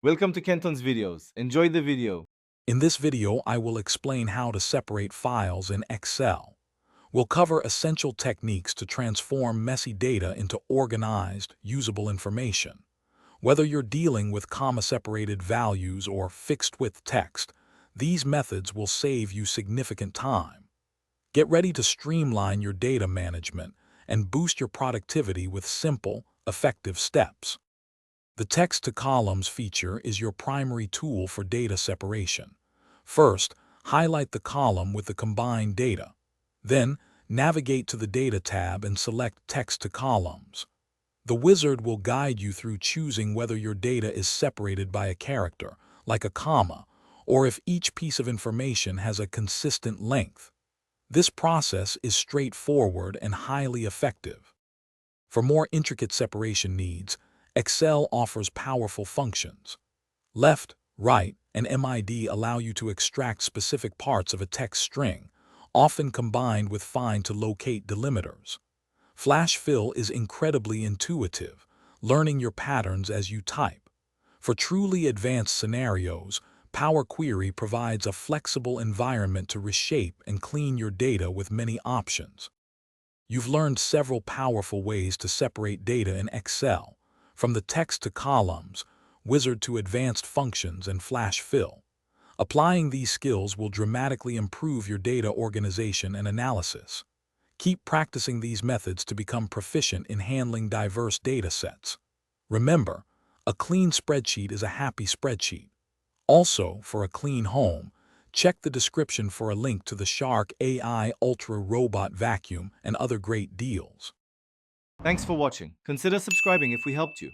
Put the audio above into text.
Welcome to Kenton's videos. Enjoy the video. In this video, I will explain how to separate files in Excel. We'll cover essential techniques to transform messy data into organized, usable information. Whether you're dealing with comma-separated values or fixed-width text, these methods will save you significant time. Get ready to streamline your data management and boost your productivity with simple, effective steps. The text-to-columns feature is your primary tool for data separation. First, highlight the column with the combined data. Then, navigate to the Data tab and select Text to Columns. The wizard will guide you through choosing whether your data is separated by a character, like a comma, or if each piece of information has a consistent length. This process is straightforward and highly effective. For more intricate separation needs, Excel offers powerful functions. Left, right, and MID allow you to extract specific parts of a text string, often combined with find to locate delimiters. Flash fill is incredibly intuitive, learning your patterns as you type. For truly advanced scenarios, Power Query provides a flexible environment to reshape and clean your data with many options. You've learned several powerful ways to separate data in Excel, from the text to columns, wizard to advanced functions, and flash fill. Applying these skills will dramatically improve your data organization and analysis. Keep practicing these methods to become proficient in handling diverse data sets. Remember, a clean spreadsheet is a happy spreadsheet. Also, for a clean home, check the description for a link to the Shark AI Ultra Robot Vacuum and other great deals. Thanks for watching. Consider subscribing if we helped you.